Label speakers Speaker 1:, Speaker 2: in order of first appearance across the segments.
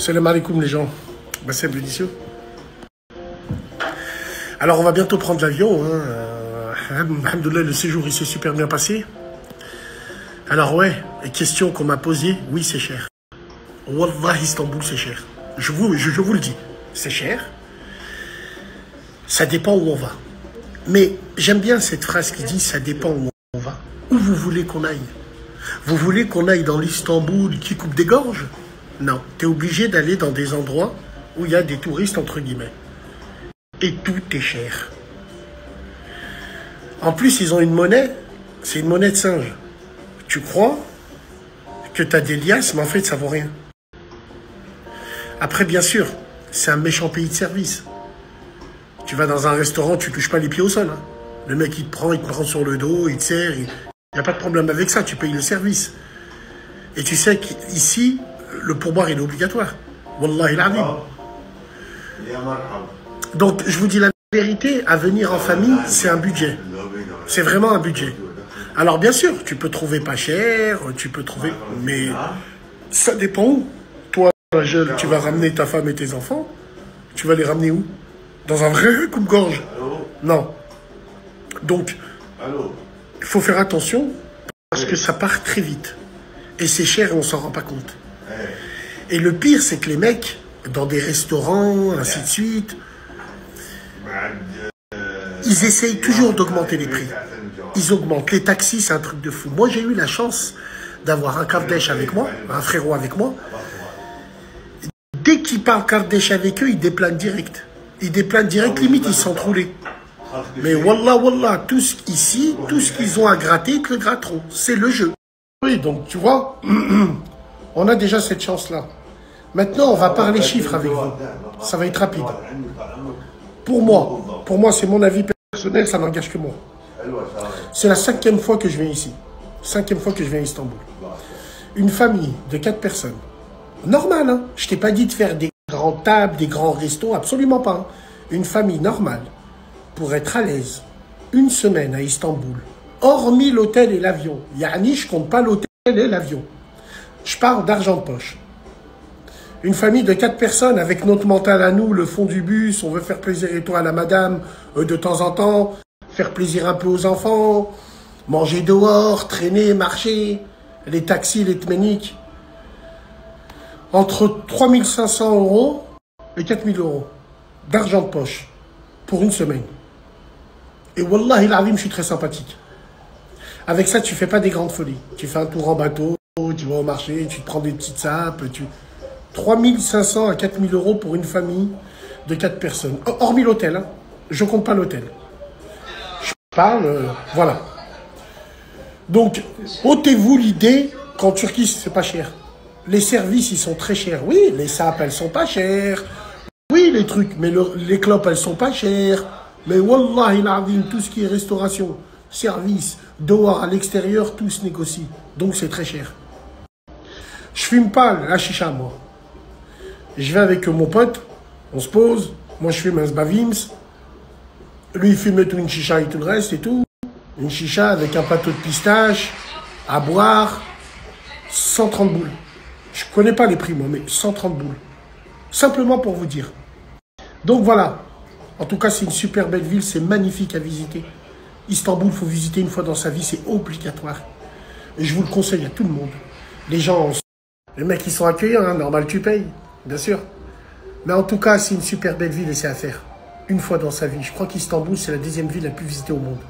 Speaker 1: Salam alaikum les gens. Bah, c'est délicieux. Alors on va bientôt prendre l'avion. Alhamdoulilah, le séjour il s'est super bien passé. Alors ouais, les questions qu'on m'a posées, oui c'est cher. Wallah, Istanbul c'est cher. Je vous le dis, c'est cher. Ça dépend où on va. Mais j'aime bien cette phrase qui dit ça dépend où on va. Où vous voulez qu'on aille? Vous voulez qu'on aille dans l'Istanbul qui coupe des gorges? Non, tu es obligé d'aller dans des endroits où il y a des touristes entre guillemets. Et tout est cher. En plus, ils ont une monnaie, c'est une monnaie de singe. Tu crois que tu as des liasses, mais en fait, ça vaut rien. Après, bien sûr, c'est un méchant pays de service. Tu vas dans un restaurant, tu touches pas les pieds au sol. Hein. Le mec, il te prend sur le dos, il te sert. Il n'y a pas de problème avec ça, tu payes le service. Et tu sais qu'ici, le pourboire, il est obligatoire. Wallah, il arrive. Donc, je vous dis la vérité, à venir en famille, c'est un budget. C'est vraiment un budget. Alors, bien sûr, tu peux trouver pas cher, tu peux trouver... Mais ça dépend où. Toi, jeune, tu vas ramener ta femme et tes enfants. Tu vas les ramener où? Dans un vrai coupe-gorge? Non. Donc, il faut faire attention parce que ça part très vite. Et c'est cher et on ne s'en rend pas compte. Et le pire, c'est que les mecs, dans des restaurants, ainsi de suite, ils essayent toujours d'augmenter les prix. Ils augmentent. Les taxis, c'est un truc de fou. Moi, j'ai eu la chance d'avoir un Kardèche avec moi, un frérot avec moi. Dès qu'ils parlent Kardèche avec eux, ils déplanent direct. Ils déplanent direct, limite, ils sont troulés. Mais wallah, tous ici, tout ce qu'ils ont à gratter, ils te le gratteront. C'est le jeu. Oui, donc, tu vois, on a déjà cette chance-là. Maintenant, on va parler chiffres avec vous. Ça va être rapide. Pour moi, c'est mon avis personnel, ça n'engage que moi. C'est la 5e fois que je viens ici. 5e fois que je viens à Istanbul. Une famille de 4 personnes. Normal, hein. Je t'ai pas dit de faire des grandes tables, des grands restos, absolument pas. Hein. Une famille normale, pour être à l'aise, une semaine à Istanbul, hormis l'hôtel et l'avion. Yani, je compte pas l'hôtel et l'avion. Je parle d'argent de poche. Une famille de 4 personnes avec notre mental à nous, le fond du bus, on veut faire plaisir et toi à la madame de temps en temps, faire plaisir un peu aux enfants, manger dehors, traîner, marcher, les taxis, les tméniques. Entre 3 500 € et 4 000 € d'argent de poche pour une semaine. Et wallah, il arrive, je suis très sympathique. Avec ça, tu fais pas des grandes folies. Tu fais un tour en bateau, tu vas au marché, tu te prends des petites sapes, 3 500 à 4 000 € pour une famille de 4 personnes. Hormis l'hôtel, hein. Je compte pas l'hôtel. Je parle, voilà. Donc, ôtez-vous l'idée qu'en Turquie, c'est pas cher. Les services, ils sont très chers. Oui, les sapes, elles sont pas chères. Oui, les trucs, mais les clopes, elles sont pas chères. Mais wallah, il arrive tout ce qui est restauration, service, dehors, à l'extérieur, tout se négocie. Donc, c'est très cher. Je fume pas la chicha, moi. Je vais avec mon pote, on se pose. Moi, je fume un Sbavims. Lui, il fume tout une chicha et tout le reste et tout. Une chicha avec un pâteau de pistache, à boire, 130 boules. Je connais pas les prix, moi, mais 130 boules. Simplement pour vous dire. Donc voilà. En tout cas, c'est une super belle ville, c'est magnifique à visiter. Istanbul, il faut visiter une fois dans sa vie, c'est obligatoire. Et je vous le conseille à tout le monde. Les gens, les mecs, ils sont accueillants, hein, normal, tu payes, bien sûr. Mais en tout cas, c'est une super belle ville et c'est à faire. Une fois dans sa vie. Je crois qu'Istanbul, c'est la 2e ville la plus visitée au monde.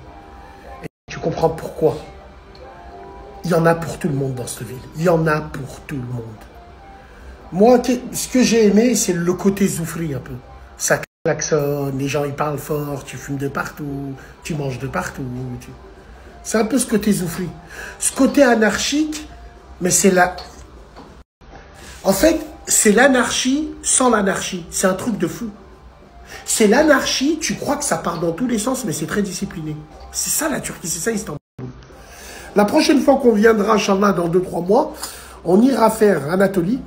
Speaker 1: Et tu comprends pourquoi. Il y en a pour tout le monde dans cette ville. Il y en a pour tout le monde. Moi, ce que j'ai aimé, c'est le côté zoufri un peu. Ça klaxonne, les gens ils parlent fort, tu fumes de partout, tu manges de partout. C'est un peu ce côté zoufri. Ce côté anarchique, mais c'est la... En fait, c'est l'anarchie sans l'anarchie. C'est un truc de fou. C'est l'anarchie, tu crois que ça part dans tous les sens, mais c'est très discipliné. C'est ça la Turquie, c'est ça Istanbul. La prochaine fois qu'on viendra, Inch'Allah, dans 2-3 mois, on ira faire Anatolie,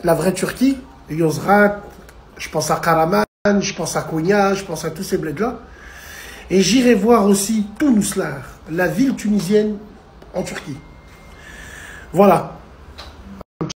Speaker 1: la vraie Turquie, Yozgat, je pense à Karaman, je pense à Konya, je pense à tous ces bleds-là. Et j'irai voir aussi Tunuslar, la ville tunisienne en Turquie. Voilà.